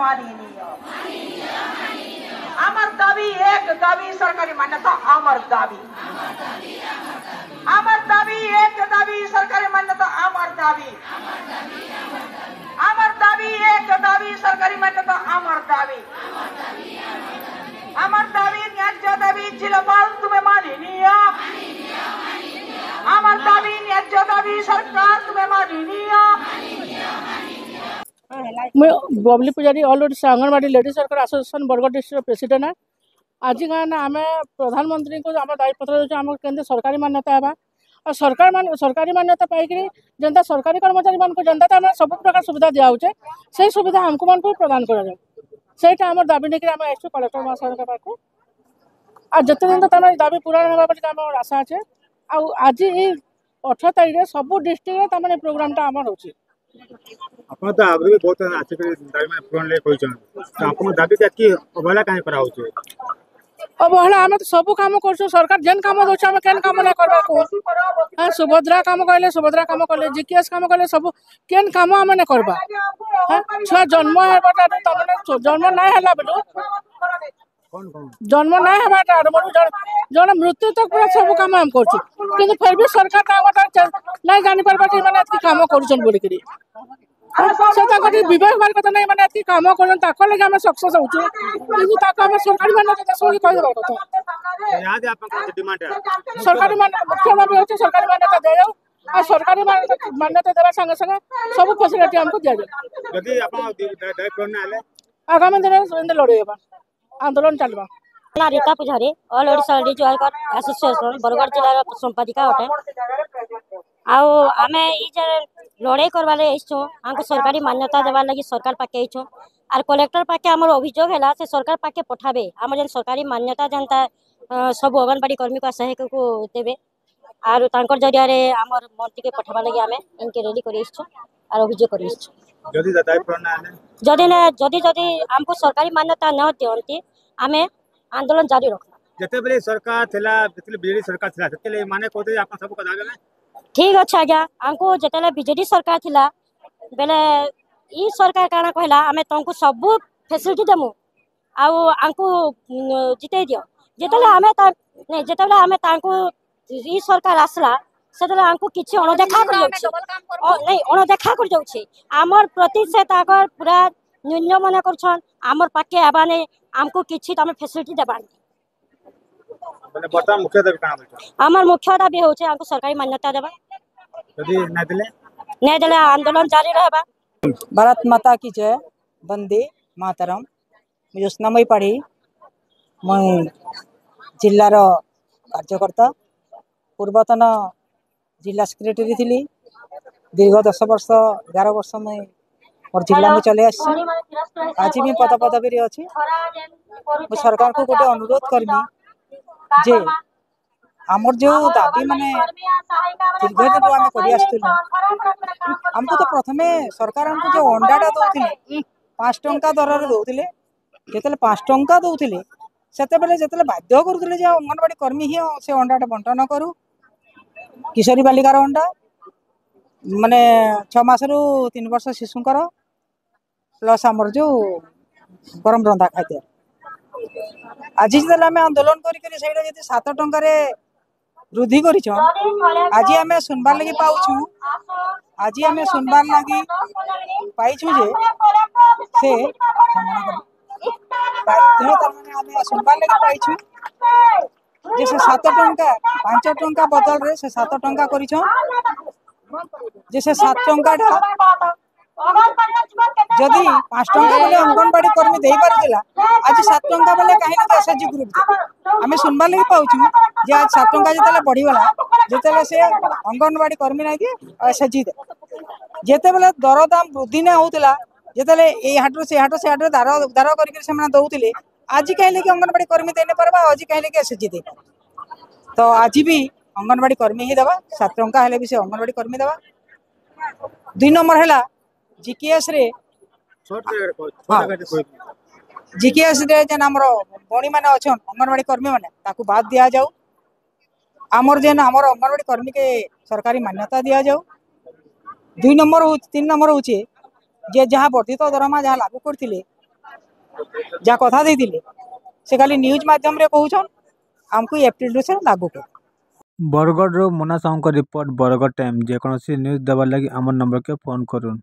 माननीय। अमर दाबी एक दाबी सरकारी मान्यता अमर दाबी। अमर दाबी एक दाबी सरकारी मान्यता अमर दाबी। अमर दाबी एक दाबी सरकारी मान्यता अमर दाबी। अमर दाबी न्याय्य दाबी जिलापाल तुम्हें माननीय। अमर दाबी न्याय्य दाबी सरकार तुम्हें माननीय। मैं बबली पुजारी all Odisha anganwadi ladies circle association Bargarh district president है। आज गाँव आम प्रधानमंत्री को आम दायित्व आम केंद्र सरकारी मान्यता है और सरकारी मान्यता पाई जनता सरकारी कर्मचारी मान जनता सब प्रकार सुविधा दिखाऊे से सुविधा आमको मान प्रदान करा आम दाबी नहीं आम आसु कलेक्टर महाशय पाक आ जिते दिन तो दाबी पूरण होगा आशा अच्छे। आज ये 18 तारीख सब डिस्ट्रिक्ट में प्रोग्राम आम रोचे आपण तो आगु भी बहुत आसे दाबी में पूरण ले कहछन तो आपण दाबी के अवहेला काहे करा होचे। अवहेला आम तो सब काम कर सरकार जेन काम दे आम केन काम ना करबा को सुभद्रा काम कहले सुभद्रा काम कहले जीकेएस काम कहले सब केन काम आम ना करबा छुआ जन्म हेबाटा तमने जन्म ना हैला बेलु जन्म ना हेबाटा जन मृत्यु तक पूरा सब काम आम करछु किंतु फिर भी सरकार नहीं जानि परबा कि माने एतकी काम करूछन बोली करी से विवेक बार कथा नहीं माने एतकी काम करन ताको लगे हम सक्सेस होछु किंतु ताको हम सरकारी मान्यता देसो कि कहि देबा कथा याद है आपन डिमांड है सरकारी मान्यता मुख्य दाबी होचे सरकारी मान्यता दे जाओ आ सरकारी मान्यता देबा संगे संगे सब फैसिलिटी हमको दिया जाए। यदि आपन दाबी पूर्ण आले आगामी दिन में लड़ेबा आंदोलन चलबा। ना रीता पुजारी all Odisha ladies worker association Bargarh जिला संपादिका अटे। आउ आमे ई जे लड़ाई करबाले आइछो हमको सरकारी मान्यता देवा लगी सरकार पाके आइछो आर कलेक्टर पाके हमर अभियोग हैला से सरकार पाके पठाबे हमर जे सरकारी मान्यता जनता सब अंगनवाड़ी कर्मी को सहायक को देबे आर तांकर जरिया रे हमर मंत्री के पठाबा लगी आमे इनके रेडी करि आइछो आर अभियोग करि आइछो। यदि दाबी पूर्ण आले जदि हमको सरकारी मान्यता न दियंती आमे आंदोलन जारी रखना। जते बेले सरकार थिला जते बीजेडी सरकार थिला तते माने कोते आपन सब को दाबे में ठीक अच्छे आज्ञा हमको जिते बीजेडी सरकार थिला बेले ई सरकार काना कहला आमे तुमको सब फैसिलिटी देमु आंको जिते दियो जितेले आमे नहीं जितेले आमे तांको ई सरकार आसला सेतले आंको किछि अनदेखा कर जाउछि नहीं अनदेखा कर जाउछि हमर प्रति से ताकर पूरा न्यून मन करछन हमर पाके आबाने हमको किछि तमे फैसिलिटी देबानी माने बता मुख्य दाबी काना बोलछ हमर मुख्य दाबी होचे हमको सरकारी मान्यता देबा यदि नहीं देले आंदोलन जारी रहबा। भारत माता की जय वंदे मातरम योजनामयी पढ़ी मैं जिलार कार्यकर्ता पूर्वतन जिला सेक्रेटरी थी दीर्घ 10 वर्ष 11 वर्ष में और जिला में चले आज भी पद पदवी अच्छी मैं सरकार को गोटे अनुरोध करमी जे आमर जो दाबी माने दीर्घ दिन आम कर आमको तो प्रथम सरकार हमको जो अंडाटा दौले 5 टंका दर दौले जो 5 टंका दौले से बाध्य करुले अंगनवाड़ी कर्मी ही से अंडाटा बंटन करू किशोरी बालिकार अंडा माने 6 मास रु 3 वर्ष शिशुंकर प्लस आमर जो गरम रंधा खाद्य आज आम आंदोलन कर 7 टंकार वृद्धि कर आज आम सुनबार लगी पाऊँ आज आम सुनबार लगी पाइछु जे से सुनबार लगी पाइछु जे से 7 टंका 5 टंका बदल रे से 7 टंका कर जे से 7 टंका जदि 5 टंका बोले अंगनवाड़ी कर्मी दे पारुला आज 7 टंका बोले कहीं एसएचजी ग्रुप आम सुनबार लगी पाऊँ जे आज 7 टंका जिते बढ़ीगला जिते से अंगनवाड़ी कर्मी ना कि एसएचजी दे जिते बेले दर दाम वृद्धि ना होता जिते ये हाटू से हाट से हाट दार दार कर दौले आज कहीं कि अंगनवाड़ी कर्मी दे नहीं पार्बा आज कहीं कि एसएचजी दे तो आज भी अंगनवाड़ी कर्मी ही देवा 7 टंका हेले भी से अंगनवाड़ी कर्मी देवा। 2 नंबर है जीकेएस रे जीकेएस रे जेन हमर बणी माने अछन अंगनवाड़ी कर्मी माने ताकू बाद दिया जाऊ आमर जेन हमर अंगनवाड़ी कर्मी के सरकारी मान्यता दिया जाऊ। 2 नंबर 3 नंबर होचे जे जहाँ वर्धित दरमा जहाँ लागू करथिले जहाँ कथा देते से खाली न्यूज माध्यम रे कहउछन हमको एप्रिल से लागू कर। बरगढ़ रो मोना साहू का रिपोर्ट बरगढ़ टाइम जेकोसी न्यूज देवार लगी आम नंबर के फोन करूँ।